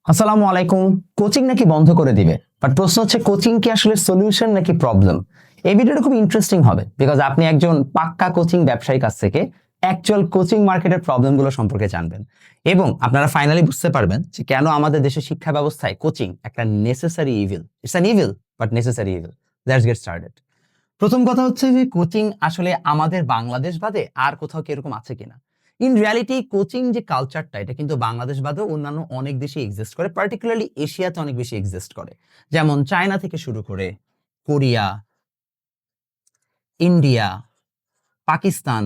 আসসালামু আলাইকুম। কোচিং নাকি বন্ধ করে দিবে, বাট প্রশ্ন হচ্ছে কোচিং কি আসলে সলিউশন নাকি প্রবলেম? এই ভিডিওটা খুব ইন্টারেস্টিং হবে বিকজ আপনি একজন পাক্কা কোচিং ব্যবসায়ীর কাছ থেকে অ্যাকচুয়াল কোচিং মার্কেটের প্রবলেমগুলো সম্পর্কে জানবেন এবং আপনারা ফাইনালি বুঝতে পারবেন যে কেন আমাদের দেশের শিক্ষা ব্যবস্থায় কোচিং একটা necessary evil. It's an evil but necessary evil. Let's get started. প্রথম কথা হচ্ছে যে কোচিং আসলে আমাদের বাংলাদেশ বাদে আর কোথাও কি এরকম আছে কিনা। ইন রিয়ালিটি কোচিং যে কালচারটা এটা কিন্তু বাংলাদেশ বাদেও অন্যান্য অনেক দেশে এক্সিস্ট করে, পার্টিকুলারলি এশিয়াতে অনেক বেশি এক্সিস্ট করে। যেমন চায়না থেকে শুরু করে কোরিয়া, ইন্ডিয়া, পাকিস্তান,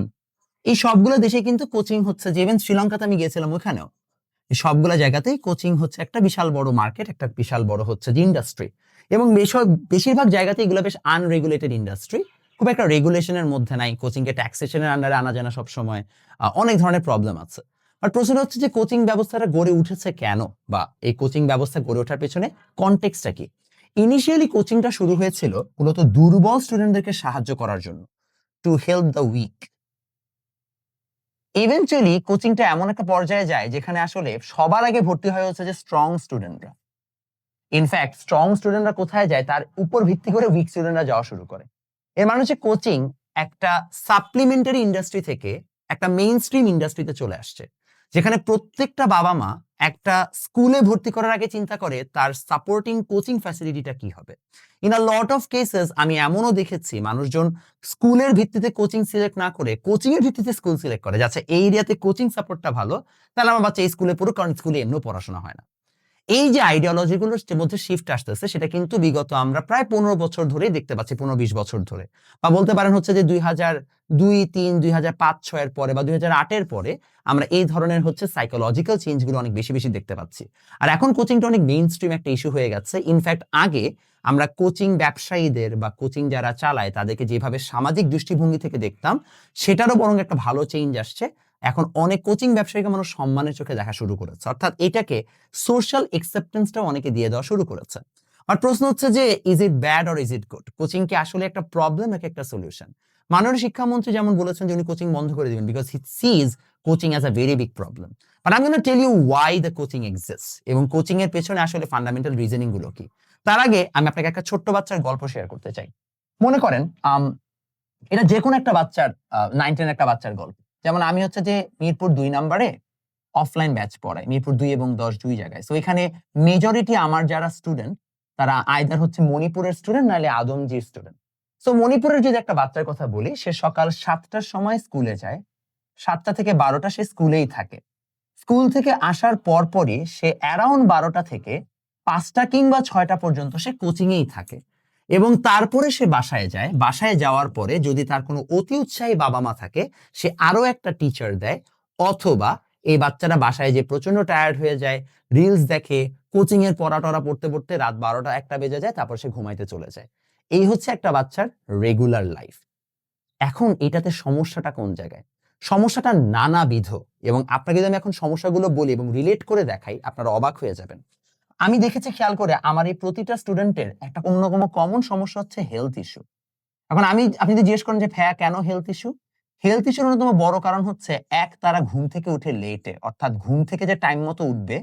এই সবগুলো দেশে কিন্তু কোচিং হচ্ছে। যে ইভেন শ্রীলঙ্কাতে আমি গিয়েছিলাম, ওখানেও এই সবগুলো জায়গাতেই কোচিং হচ্ছে একটা বিশাল বড় মার্কেট, একটা বিশাল বড় হচ্ছে যে ইন্ডাস্ট্রি। এবং বেশিরভাগ জায়গাতে এগুলো বেশ আনরেগুলেটেড ইন্ডাস্ট্রি, খুব একটা রেগুলেশনের মধ্যে নাই। কোচিং কে ট্যাক্সেশনের আন্ডারে আনা যায় না সবসময়, অনেক ধরনের প্রবলেম আছে। আর প্রশ্ন হচ্ছে যে কোচিং ব্যবস্থাটা গড়ে উঠেছে কেন, বা এই কোচিং ব্যবস্থা গড়ে ওঠার পেছনে কনটেক্সটটা কি। ইনিশিয়ালি কোচিংটা শুরু হয়েছিল মূলত দুর্বল স্টুডেন্টদেরকে সাহায্য করার জন্য, to help the weak. Eventually কোচিংটা এমন একটা পর্যায়ে যায় যেখানে আসলে সবার আগে ভর্তি হয় হচ্ছে যে স্ট্রং স্টুডেন্টরা। ইনফ্যাক্ট স্ট্রং স্টুডেন্টরা কোথায় যায় তার উপর ভিত্তি করে উইক স্টুডেন্টরা যাওয়া শুরু করে। এর মানে হচ্ছে কোচিং একটা সাপ্লিমেন্টারি ইন্ডাস্ট্রি থেকে একটা মেইন স্ট্রিম ইন্ডাস্ট্রিতে চলে আসছে, যেখানে প্রত্যেকটা বাবা মা একটা স্কুলে ভর্তি করার আগে চিন্তা করে তার সাপোর্টিং কোচিং ফ্যাসিলিটিটা কি হবে। In a lot of cases আমি এমনও দেখেছি মানুষজন স্কুলের ভিত্তিতে কোচিং সিলেক্ট না করে কোচিং এর ভিত্তিতে স্কুল সিলেক্ট করে, যাচ্ছে এই এরিয়াতে কোচিং সাপোর্টটা ভালো, তাহলে আমার বাচ্চা এই স্কুলে পড়ুক, কারণ স্কুলে এমনিও পড়াশোনা হয় না। এই যে আইডিওলজিগুলোর মধ্যে শিফট আসতেছে সেটা কিন্তু বিগত আমরা প্রায় 15 বছর ধরেই দেখতে পাচ্ছি, 15-20 বছর ধরে, বা বলতে পারেন হচ্ছে যে 2002-3, 2005-6 পরে বা 2008 পরে আমরা এই ধরনের হচ্ছে সাইকোলজিক্যাল চেঞ্জগুলো অনেক বেশি বেশি দেখতে পাচ্ছি। আর এখন কোচিংটা অনেক মেইন স্ট্রিম একটা ইস্যু হয়ে গেছে। ইনফ্যাক্ট আগে আমরা কোচিং ব্যবসায়ীদের বা কোচিং যারা চালায় তাদেরকে যেভাবে সামাজিক দৃষ্টিভঙ্গি থেকে দেখতাম, সেটারও বরং একটা ভালো চেঞ্জ আসছে। এখন অনেক কোচিং ব্যবসায়ীকে মানুষ সম্মানের চোখে দেখা শুরু করেছে, অর্থাৎ এটাকে সোশ্যাল একসেপ্টেন্সটাও অনেকে দিয়ে দেওয়া শুরু করেছে। আর প্রশ্ন হচ্ছে যে is it bad or is it good? Coaching কি আসলে একটা প্রবলেম নাকি একটা সলিউশন? মাননীয় শিক্ষামন্ত্রী যেমন বলেছেন যে উনি কোচিং বন্ধ করে দিবেন because he sees coaching as a very big problem. But I am gonna tell you why the coaching exists এবং কোচিং এর পেছনে আসলে ফান্ডামেন্টাল রিজনিং গুলো কি। তার আগে আমি আপনাকে একটা ছোট্ট বাচ্চার গল্প শেয়ার করতে চাই। মনে করেন এটা যে কোনো একটা বাচ্চার 9-10 একটা বাচ্চার গল্প। যেমন আমি হচ্ছে যে মিরপুর 2 নম্বরে অফলাইন ব্যাচ পড়াই, মিরপুর 2 এবং 10 2 জায়গায়। সো এখানে মেজরিটি আমার যারা স্টুডেন্ট তারা আইদার হচ্ছে মণিপুরের স্টুডেন্ট নাহলে আদমজির স্টুডেন্ট। সো মণিপুরের যদি একটা বাচ্চার কথা বলি, সে সকাল 7টার সময় স্কুলে যায়, 7টা থেকে 12টা সে স্কুলেই থাকে। স্কুল থেকে আসার পরপরই সে অ্যারাউন্ড 12টা থেকে 5টা কিংবা 6টা পর্যন্ত সে কোচিং এই থাকে এবং তারপরে সে বাসায় যায়। বাসায় যাওয়ার পরে যদি তার কোনো অতি উৎসাহী বাবা মা থাকে, সে আরো একটা টিচার দেয়, অথবা এই বাচ্চারা বাসায় যে প্রচন্ড টায়ার্ড হয়ে যায়, রিলস দেখে, কোচিং এর পড়া টরা পড়তে পড়তে রাত 12টা 1টা বেজে যায়, তারপর সে ঘুমাইতে চলে যায়। এই হচ্ছে একটা বাচ্চার রেগুলার লাইফ। এখন এটাতে সমস্যাটা কোন জায়গায়? সমস্যাটা নানাবিধ এবং আপনাকে যদি আমি এখন সমস্যাগুলো বলি এবং রিলেট করে দেখাই, আপনারা অবাক হয়ে যাবেন। আমি দেখেছি খেয়াল করে আমার এই প্রতিটা স্টুডেন্টের একটা কোনো না কোনো কমন সমস্যা হচ্ছে হেলথ ইস্যু। এখন আপনি যদি জিজ্ঞেস করেন যে ভাইয়া কেন হেলথ ইস্যু? হেলথ ইস্যুর অন্যতম বড় কারণ হচ্ছে তারা ঘুম থেকে উঠে লেটে, অর্থাৎ ঘুম থেকে যে টাইম মতো উঠবে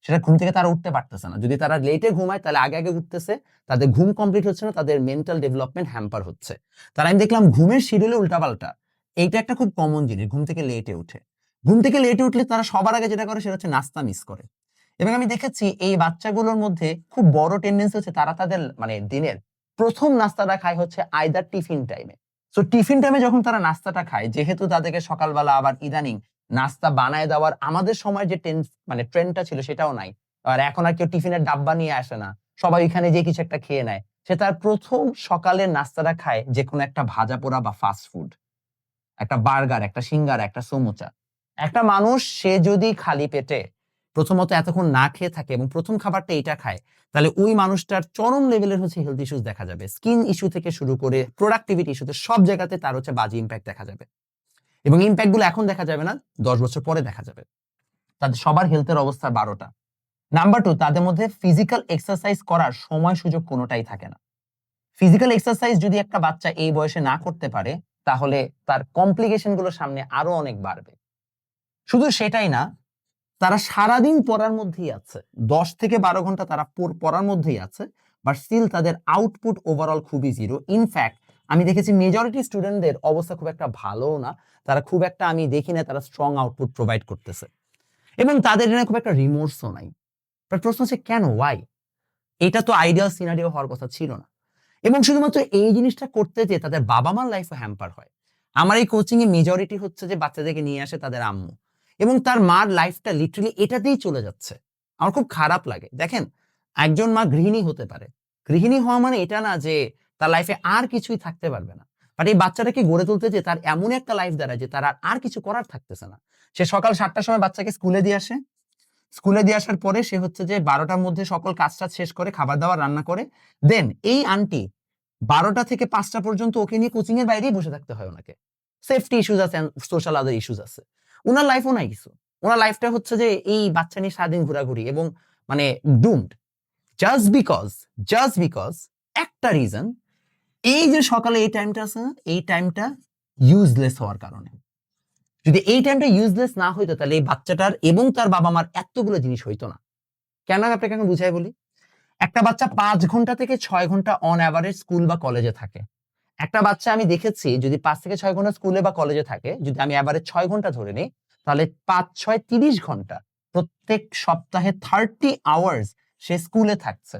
সেটা ঘুম থেকে তারা উঠতে পারতেছে না। যদি তারা লেটে ঘুমায় তাহলে আগে আগে উঠতেছে, তাদের ঘুম কমপ্লিট হচ্ছে না, তাদের মেন্টাল ডেভেলপমেন্ট হ্যাম্পার হচ্ছে। তার আমি দেখলাম ঘুমের শিডিউলে উল্টাপাল্টা। এইটা একটা খুব কমন জিনিস, ঘুম থেকে লেটে উঠে। ঘুম থেকে লেটে উঠলে তারা সবার আগে যেটা করে সেটা হচ্ছে নাস্তা মিস করে। এবং আমি দেখেছি এই বাচ্চাগুলোর মধ্যে খুব বড় টেন্ডেন্সি হচ্ছে তারা তাদের মানে দিনের প্রথম নাস্তাটা খায় হচ্ছে আইদার টিফিন টাইমে। সো টিফিন টাইমে যখন তারা নাস্তাটা খায়, যেহেতু তাদেরকে সকালবেলা আবার ইদানিং নাস্তা বানায় দেওয়ার আমাদের সময় যে ট্রেন্ডটা ছিল সেটাও নাই। আর এখন আর কেউ টিফিনের ডাব্বা নিয়ে আসে না, সবাই এখানে যে কিছু একটা খেয়ে নেয়। সে তার প্রথম সকালের নাস্তাটা খায় যে কোনো একটা ভাজা পোড়া বা ফাস্ট ফুড, একটা বার্গার, একটা সিঙ্গারা, একটা সমুচা। একটা মানুষ সে যদি খালি পেটে প্রথমত এতক্ষণ না খেয়ে থাকে এবং প্রথম খাবারটা এটা খায়, তাহলে ওই মানুষটার চরম লেভেলের হচ্ছে হেলথ ইস্যুস দেখা যাবে। স্কিন ইস্যু থেকে শুরু করে প্রোডাক্টিভিটি ইস্যুতে সব জায়গাতে তার হচ্ছে বাজে ইমপ্যাক্ট দেখা যাবে। এবং ইমপ্যাক্ট গুলো এখন দেখা যাবে না, 10 বছর পরে দেখা যাবে। তাদের সবার হেলথের অবস্থা 12টা। নাম্বার 2, তাদের মধ্যে ফিজিক্যাল এক্সারসাইজ করার সময় সুযোগ কোনোটাই থাকে না। ফিজিক্যাল এক্সারসাইজ যদি একটা বাচ্চা এই বয়সে না করতে পারে, তাহলে তার কমপ্লিকেশন গুলো সামনে আরো অনেক বাড়বে। শুধু সেটাই না, তারা সারাদিন পড়ার মধ্যেই আছে, 10 থেকে 12 ঘন্টা তারা পড়ার মধ্যেই আছে, বাট স্টিল তাদের আউটপুট ওভারঅল খুবই জিরো। ইনফ্যাক্ট আমি দেখেছি মেজরিটি স্টুডেন্টদের অবস্থা খুব একটা ভালোও না, তারা খুব একটা, আমি দেখি না তারা স্ট্রং আউটপুট প্রোভাইড করতেছে, এবং তাদের এখানে খুব একটা রিমোর্সও নাই। বাট প্রশ্ন হচ্ছে কেন, ওয়াই? এটা তো আইডিয়াল সিনারিও হওয়ার কথা ছিল না। এবং শুধুমাত্র এই জিনিসটা করতে যে তাদের বাবা মার লাইফও হ্যাম্পার হয়। আমার এই কোচিং এ মেজরিটি হচ্ছে যে বাচ্চাদেরকে নিয়ে আসে তাদের আম্মু, এবং তার মার লাইফটা লিটারালি এটাতেই চলে যাচ্ছে। আমার খুব খারাপ লাগে। দেখেন, একজন মা গৃহিণী হতে পারে, গৃহিণী হওয়া মানে এটা না যে তার লাইফে আর কিছুই থাকতে পারবে না, বাট এই বাচ্চাটাকে গড়ে তুলতে যে তার এমন একটা লাইফ দ্বারা যে তার আর কিছু করার থাকতেছে না। সে সকাল 7টার সময় বাচ্চাকে স্কুলে দিয়ে আসে, স্কুলে দিয়ে আসার পরে সে হচ্ছে যে 12টার মধ্যে সকল কাজটা শেষ করে খাবার দাবার রান্না করে, দেন এই আন্টি 12টা থেকে 5টা পর্যন্ত ওকে নিয়ে কোচিং এর বাইরেই বসে থাকতে হয় ওনাকে। সেফটি ইস্যুস আছে, সোশ্যাল আদার ইস্যুস আছে, ওনার লাইফও নাই কিছু। ওনার লাইফটা হচ্ছে যে এই বাচ্চা নিয়ে সারাদিন ঘোরাঘুরি, এবং মানে ডুমড, জাস্ট বিকজ একটা রিজন, এই যে সকালে এই টাইমটা আছে না, এই টাইমটা ইউজলেস হওয়ার কারণে। যদি এই টাইমটা ইউজলেস না হইতো তাহলে এই বাচ্চাটার এবং তার বাবা মার এতগুলো জিনিস হইতো না। কেন আমি আপনাকে এখন বুঝাই বলি। একটা বাচ্চা 5 ঘন্টা থেকে 6 ঘন্টা অন অ্যাভারেজ স্কুল বা কলেজে থাকে। একটা বাচ্চা আমি দেখেছি যদি 5 থেকে 6 ঘন্টা স্কুলে বা কলেজে থাকে, যদি আমি অ্যাভারেজ 6 ঘন্টা ধরে নিই, তাহলে 5, 6, 30 ঘন্টা প্রত্যেক সপ্তাহে 30 আওয়ার্স সে স্কুলে থাকছে।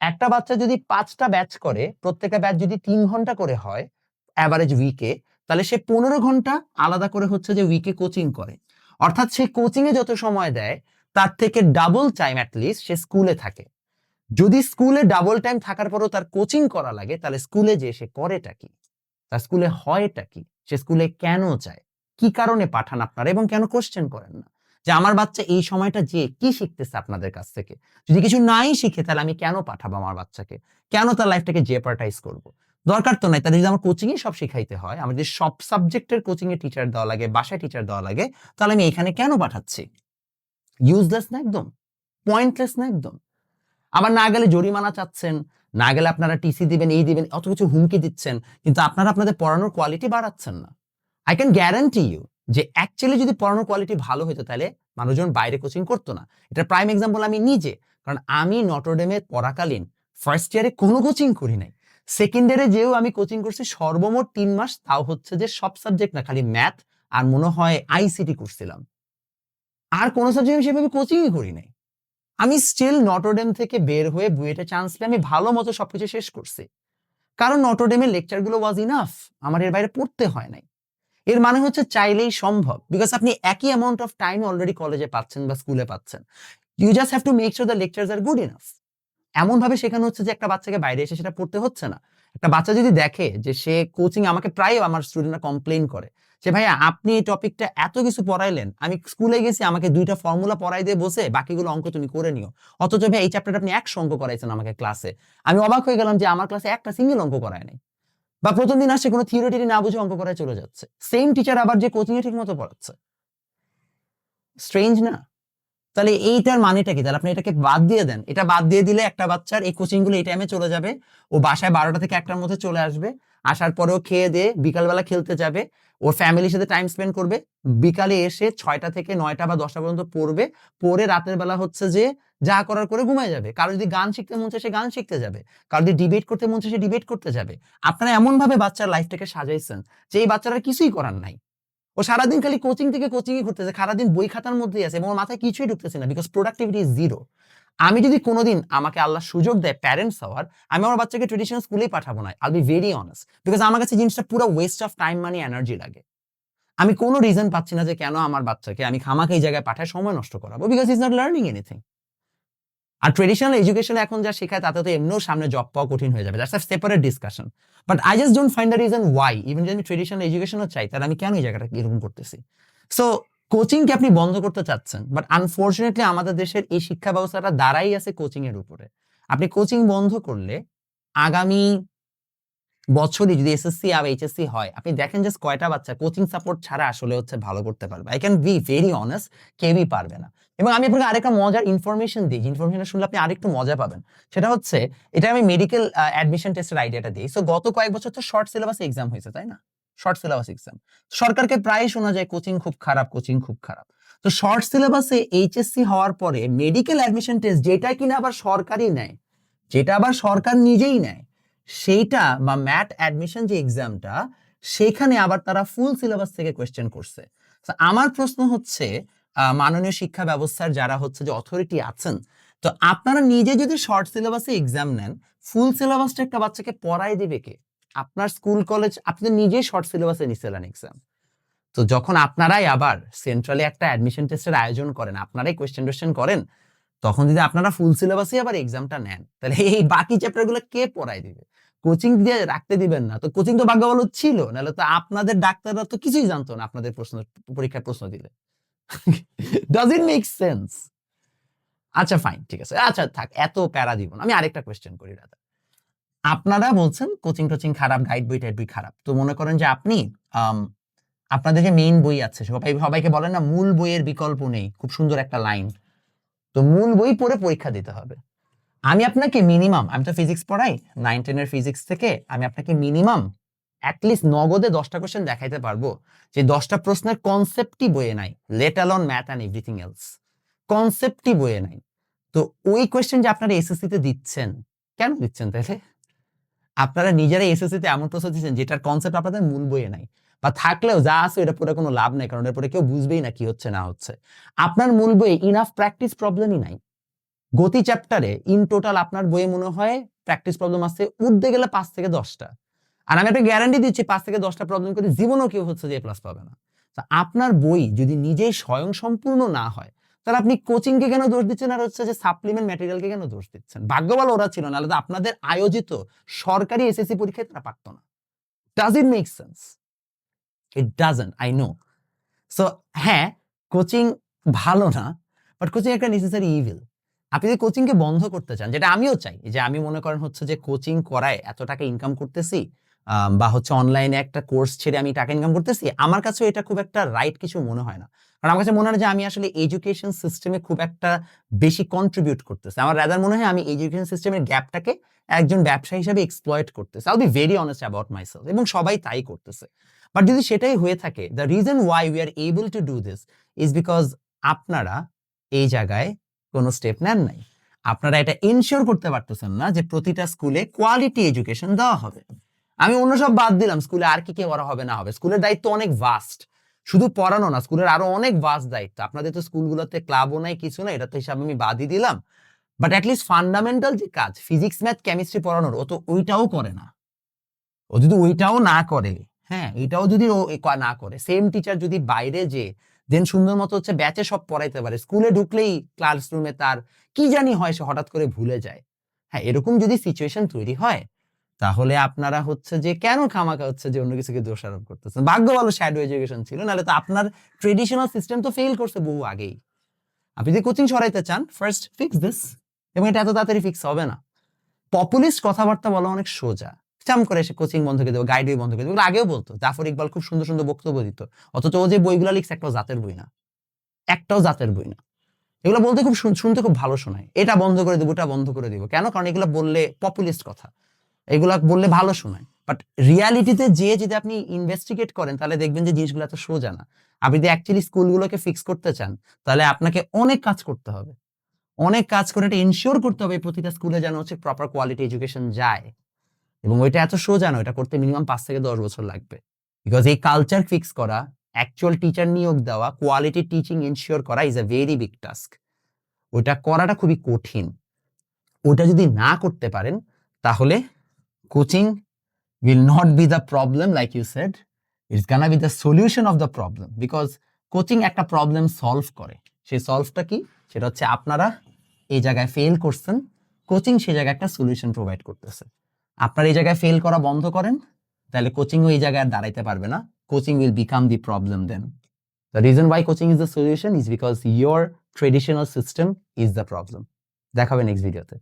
একটা বাচ্চা যদি 5টা ব্যাচ করে, প্রত্যেকটা ব্যাচ যদি 3 ঘন্টা করে হয় অ্যাভারেজ উইকে, তাহলে সে 15 ঘন্টা আলাদা করে হচ্ছে যে উইকে কোচিং করে। অর্থাৎ সে কোচিং এ যত সময় দেয় তার থেকে ডাবল টাইম অ্যাটলিস্ট সে স্কুলে থাকে। যদি স্কুলে ডাবল টাইম থাকার পরও তার কোচিং করা লাগে, তাহলে স্কুলে যে সে করেটা কি, তার স্কুলে হয়টা কি, সে স্কুলে কেন চায়, কি কারণে পাঠান আপনারা, এবং কেন কোশ্চেন করেন না যে আমার বাচ্চা এই সময়টা যে কি শিখতেছে আপনাদের কাছ থেকে? যদি কিছু নাই শিখে তাহলে আমি কেন পাঠাবো আমার বাচ্চাকে? কেন তার লাইফটাকে জেপার্টাইজ করব? দরকার তো নাই। তাহলে যদি আমার কোচিং এ সব শিখাইতে হয়, আমার যদি সব সাবজেক্টের কোচিং এ টিচার দেওয়া লাগে, বাসায় টিচার দেওয়া লাগে, তাহলে আমি এখানে কেন পাঠাচ্ছি? ইউজলেস না একদম, পয়েন্টলেস না একদম। আবার না গেলে জরিমানা চাচ্ছেন, না গেলে আপনারা টিসি দিবেন, এই দিবেন, অত কিছু হুমকি দিচ্ছেন, কিন্তু আপনারা আপনাদের পড়ানোর কোয়ালিটি বাড়াচ্ছেন না। আই ক্যান গ্যারান্টি ইউ যে অ্যাকচুয়ালি যদি পড়ানোর কোয়ালিটি ভালো হতো তাহলে মানুষজন বাইরে কোচিং করতো না। এটার প্রাইম এক্সাম্পল আমি নিজে, কারণ আমি নটরডেমে পড়াকালীন ফার্স্ট ইয়ারে কোনো কোচিং করি নাই। সেকেন্ড ইয়ারে যেও আমি কোচিং করছি সর্বমোট 3 মাস, তাও হচ্ছে যে সব সাবজেক্ট না, খালি ম্যাথ আর মনে হয় আইসিটি করছিলাম। আর কোনো সাবজেক্ট আমি সেভাবে কোচিংই করি নাই। আমি স্টিল নটরডেম থেকে বের হয়ে বুয়েটে চান্স পেয়ে আমি ভালো মতো সবকিছু শেষ করছি, কারণ নটরডেমের লেকচার গুলো ওয়াজ ইনাফ, আমার এর বাইরে পড়তে হয় নাই। এর মানে হচ্ছে চাইলেই সম্ভব, বিকজ আপনি একই অ্যামাউন্ট অফ টাইম অলরেডি কলেজে পাচ্ছেন বা স্কুলে পাচ্ছেন। You just have to make sure the lectures are good enough. এমন ভাবে শেখানো হচ্ছে যে একটা বাচ্চাকে বাইরে এসে সেটা পড়তে হচ্ছে না। একটা বাচ্চা যদি দেখে যে সে কোচিং, আমাকে প্রায় আমার স্টুডেন্টরা কমপ্লেইন করে যে ভাইয়া আপনি এই টপিকটা এত কিছু পড়াইলেন, আমি স্কুলে গেছি আমাকে 2টা ফর্মুলা পড়াই দিয়ে বসে বাকিগুলো অঙ্ক তুমি করে নিও, অথচ ভাই এই চ্যাপ্টারটা আপনি 100 অঙ্ক করাইছেন আমাকে ক্লাসে। আমি অবাক হয়ে গেলাম যে আমার ক্লাসে একটা সিঙ্গেল অঙ্ক করায় নাই, বা প্রথম দিন আসছে কোনো থিওরিটি না বুঝে অঙ্ক করায় চলে যাচ্ছে। সেম টিচার আবার যে কোচিং এ ঠিক মতো পড়াচ্ছে। স্ট্রেঞ্জ না? তাহলে এইটার মানেটা কি? তাহলে আপনি এটাকে বাদ দিয়ে দেন। এটা বাদ দিয়ে দিলে একটা বাচ্চার এই কোচিং গুলো এই টাইমে চলে যাবে, ও বাসায় 12টা থেকে 1টার মধ্যে চলে আসবে, আসার পরেও খেয়ে দিয়ে বিকালবেলা খেলতে যাবে, ওর ফ্যামিলির সাথে টাইম স্পেন্ড করবে, বিকালে এসে 6টা থেকে 9টা বা 10টা পর্যন্ত পড়বে, পড়ে রাতের বেলা হচ্ছে যে যা করার করে ঘুমায় যাবে। কারো যদি গান শিখতে মন চায় সে গান শিখতে যাবে, কারো যদি ডিবেট করতে মন চায় সে ডিবেট করতে যাবে। আপনারা এমন ভাবে বাচ্চার লাইফটাকে সাজাইছেন যে এই বাচ্চারা কিছুই করার নাই। ও সারাদিন খালি কোচিং থেকে কোচিং এ ঘুরতেছে, সারাদিন বই খাতার মধ্যেই আছে, এবং ওর মাথায় কিছুই ঢুকতেছে না, বিকজ প্রোডাক্টিভিটি ইজ জিরো। আমি যদি কোনোদিন আমাকে আল্লাহ সুযোগ দেয় প্যারেন্টস হওয়ার, আমি আমার বাচ্চাকে ট্রেডিশনাল স্কুলেই পাঠাবো না। I will be very honest, because আমার কাছে জিনিসটা পুরো West of time, money, energy লাগে। আমি কোনো রিজন পাচ্ছি না যে কেন আমার বাচ্চাকে আমি খামাকে এই জায়গায় পাঠায় সময় নষ্ট করাবো, because is not learning anything. আর ট্রেডিশনাল এডুকেশনে এখন যা শেখায় তাতে তো এমনিও সামনে জব পাওয়া কঠিন হয়ে যাবে, that's a separate discussion. But I just don't find the reason why, even যদি আমি ট্রেডিশনাল এডুকেশনও চাই, তাহলে আমি কেন এই জায়গাটা এরকম করতেছি? সো কোচিংকে আপনি বন্ধ করতে চাচ্ছেন, বাট আনফরচুনেটলি আমাদের দেশের এই শিক্ষা ব্যবস্থাটা দাঁড়াই আছে কোচিং এর উপরে। আপনি কোচিং বন্ধ করলে আগামী বছরই যদি এসএসসি আর এইচএসসি হয়, আপনি দেখেন যে কয়টা বাচ্চা কোচিং সাপোর্ট ছাড়া আসলে হচ্ছে ভালো করতে পারবে। I can be very honest, কেউই পারবে না। এবং আমি আপনাকে আরেকটা মজার ইনফরমেশন দিই, ইনফরমেশন শুনলে আপনি আরেকটু মজা পাবেন। সেটা হচ্ছে, এটা আমি মেডিকেল অ্যাডমিশন টেস্টের আইডিয়াটা দিই। সো গত কয়েক বছর তো শর্ট সিলেবাস এক্সাম হয়েছে, তাই না? শর্ট সিলেবাস এক্সাম, সরকারকে প্রায় শোনা যায় কোচিং খুব খারাপ, কোচিং খুব খারাপ। তো তো শর্ট সিলেবাসে এইচএসসি হওয়ার পরে মেডিকেল অ্যাডমিশন টেস্ট, যেটা কিনা আবার সরকারই নেয়, যেটা আবার সরকার নিজেই নেয়, সেইটা বা ম্যাট অ্যাডমিশন যে এক্সামটা, সেখানে আবার তারা ফুল সিলেবাস থেকে কোয়েশ্চেন করছে। আমার প্রশ্ন হচ্ছে, মাননীয় শিক্ষা ব্যবস্থার যারা হচ্ছে যে অথরিটি আছেন, তো আপনারা নিজে যদি শর্ট সিলেবাসে এক্সাম নেন, ফুল সিলেবাসটা একটা বাচ্চাকে পড়াই দিবে কে? আপনার স্কুল কলেজ, আপনি তো নিজেই শর্ট সিলেবাসে নিছিলেন এক্সাম। তো যখন আপনারাই আবার সেন্ট্রালি একটা অ্যাডমিশন টেস্টের আয়োজন করেন, আপনারাই কোয়েশ্চেন করেন, তখন যদি আপনারা ফুল সিলেবাসে আবার এক্সামটা নেন, তাহলে এই বাকি চ্যাপ্টারগুলো কে পড়াই দিবে? কোচিং দিয়ে রাখতে দিবেন না তো? কোচিং তো ভাগ্য ভালো ছিল, নাহলে তো আপনাদের ডাক্তাররা তো কিছুই জানতো না আপনাদের পরীক্ষার প্রশ্ন দিলে। Does it make sense? আচ্ছা ফাইন, ঠিক আছে, আচ্ছা থাক, এত প্যারা দিব না। আমি আরেকটা কোয়েশ্চেন করি দাদা। আপনারা বলছেন কোচিং টোচিং খারাপ, গাইড বই টাইড বই খারাপ, তো মনে করেন যে আপনি আপনাদের যে মেইন বই আছে, সবাইকে বলেন না মূল বইয়ের বিকল্প নেই, খুব সুন্দর একটা লাইন, তো মূল বই পড়ে পরীক্ষা দিতে হবে। আমি আপনাকে মিনিমাম, আমি তো ফিজিক্স পড়াই, 9-10 এর ফিজিক্স থেকে আমি আপনাকে মিনিমাম অ্যাটলিস্ট নগদে 10টা কোশ্চেন দেখাইতে পারবো যে 10টা প্রশ্নের কনসেপ্টই বইয়ে নাই, let alone math and everything else, কনসেপ্টই বইয়ে নাই। তো ওই কোশ্চেন যে আপনারা এসএসসি তে দিচ্ছেন, কেন দিচ্ছেন তাহলে? আপনারা নিজেরা এসএসসি তে এমন প্রশ্ন দিচ্ছেন যেটার কনসেপ্ট আপনাদের মূল বইয়ে নাই, বা থাকলেও যা আছে এটা পড়ে কোনো লাভ নাই, কারণ এর পরে কেউ বুঝবেই না কি হচ্ছে না হচ্ছে। আপনার মূল বইয়ে ইনাফ প্র্যাকটিস প্রবলেমই নাই। গতি চ্যাপ্টারে ইন টোটাল আপনার বইয়ে মনে হয় প্র্যাকটিস প্রবলেম আছে উঠতে গেলে 5 থেকে 10টা, আর আমি একটা গ্যারান্টি দিচ্ছি 5 থেকে 10টা প্রবলেম করে জীবনেও কেউ হচ্ছে যে এ প্লাস পাবে না। তো আপনার বই যদি নিজেই স্বয়ং সম্পূর্ণ না হয়, তাহলে আপনি কোচিং কে কেন দোষ দিচ্ছেন, আর হচ্ছে যে সাপ্লিমেন্ট ম্যাটেরিয়ালকে কেন দোষ দিচ্ছেন? ভাগ্য ভালো ওরা ছিল, নাহলে তো আপনাদের আয়োজিত সরকারি এসএসসি পরীক্ষায় তারা পারতো না। Does it make sense? It doesn't, I know. So হ্যাঁ, কোচিং ভালো না, বাট কোচিং একটা নেসেসারি ইভিল। আপনি যদি কোচিং কে বন্ধ করতে চান, যেটা আমিও চাই, যে আমি মনে করেন হচ্ছে যে কোচিং করায় এত টাকা ইনকাম করতেছি, বা হচ্ছে অনলাইনে একটা কোর্স ছেড়ে আমি টাকা ইনকাম করতেছি, আমার কাছে এটা খুব একটা রাইট কিছু মনে হয় না। কারণ আমার কাছে মনে হয় যে আমি আসলে এডুকেশন সিস্টেমে খুব একটা বেশি কন্ট্রিবিউট করতেছি। আমার রাদার মনে হয় আমি এডুকেশন সিস্টেমের গ্যাপটাকে একজন ব্যবসায়ী হিসেবে এক্সপ্লয়েট করতেছি। I will be very honest about myself, এবং সবাই তাই করতেছে। বাট যদি সেটাই হয়ে থাকে, the reason why we are able to do this is because আপনারা এই জায়গায় কোনো স্টেপ নেন নাই। আপনারা এটা ইনশিওর করতে পারতেছেন না যে প্রতিটা স্কুলে কোয়ালিটি এডুকেশন দেওয়া হবে। আমি অন্য সব বাদ দিলাম, স্কুলে আর কি কি করা হবে না হবে, স্কুলের দায়িত্ব অনেক ভাস্ট, শুধু পড়ানো না, স্কুলের আরো অনেক ভাস্ট দায়িত্ব। আপনাদের তো স্কুলগুলোতে ক্লাবও নাই, কিছু নাই, এটা তো হিসাবে আমি বাদই দিলাম। বাট অ্যাটলিস্ট ফান্ডামেন্টাল যে কাজ, ফিজিক্স ম্যাথ কেমিস্ট্রি পড়ানোর, ও তো ওইটাও করে না। ও যদি ওইটাও না করে, হ্যাঁ এটাও যদি ও না করে, সেম টিচার যদি বাইরে যে দেন সুন্দর মতো হচ্ছে ব্যাচে সব পড়াইতে পারে, স্কুলে ঢুকলেই ক্লাসরুমে তার কি জানি হয়, সে হঠাৎ করে ভুলে যায়, হ্যাঁ এরকম যদি সিচুয়েশন তৈরি হয়, তাহলে আপনারা হচ্ছে যে কেন খামাখা হচ্ছে যে অন্য কিছুকে দোষারোপ করতেছেন? ভাগ্য ভালো শ্যাডো এডুকেশন ছিল, নাহলে তো আপনার ট্রেডিশনাল সিস্টেম তো ফেল করছে বহু আগেই। আপনি যদি কোচিং সরাইতে চান, ফার্স্ট ফিক্স দিস, এবং এটা এত তাড়াতাড়ি ফিক্স হবে না। পপুলিস্ট কথাবার্তা বলা অনেক সোজা, চাম করে এসে কোচিং বন্ধ করে দেবো, গাইড বই বন্ধ করে দেবো, আগেও বলতো। জাফর ইকবাল খুব সুন্দর সুন্দর বক্তব্য দিত, অথচ ও যে বইগুলো লিখছে একটাও জাতের বই না, একটাও জাতের বই না। এগুলো বলতে খুব শুনতে খুব ভালো শোনায়, এটা বন্ধ করে দেবো, ওটা বন্ধ করে দিব, কেন? কারণ এগুলো বললে পপুলিস্ট কথা, এগুলা বললে ভালো শোনায়। বাট রিয়ালিটিতে যে যদি আপনি ইনভেস্টিগেট করেন, তাহলে দেখবেন যে জিনিসগুলো এত সোজা না। আপনি যদি অ্যাকচুয়ালি স্কুলগুলোকে ফিক্স করতে চান, তাহলে আপনাকে অনেক কাজ করতে হবে, অনেক কাজ করে এটা এনশিওর করতে হবে প্রতিটা স্কুলে যেন হচ্ছে প্রপার কোয়ালিটি এডুকেশন যায়। এবং ওইটা এত সোজা না, এটা করতে মিনিমাম 5 থেকে 10 বছর লাগবে। বিকজ এই কালচার ফিক্স করা, অ্যাকচুয়াল টিচার নিয়োগ দেওয়া, কোয়ালিটি টিচিং এনশিওর করা is a very big task. ওইটা করাটা খুবই কঠিন। ওটা যদি না করতে পারেন, তাহলে coaching will not be the problem like you said, it's gonna be the solution of the problem, because coaching একটা প্রবলেম সলভ করে। সেই সলভটা কি? সেটা হচ্ছে আপনারা এই জায়গায় ফেল করছেন, কোচিং সেই জায়গায় একটা সলিউশন প্রোভাইড করতেছে। আপনারা এই জায়গায় ফেল করা বন্ধ করেন, তাহলে কোচিংও এই জায়গায় আর দাঁড়াইতে পারবে না, coaching will become the problem then. The reason why coaching is the solution is because your traditional system is the problem. দেখা হবে নেক্সট ভিডিওতে।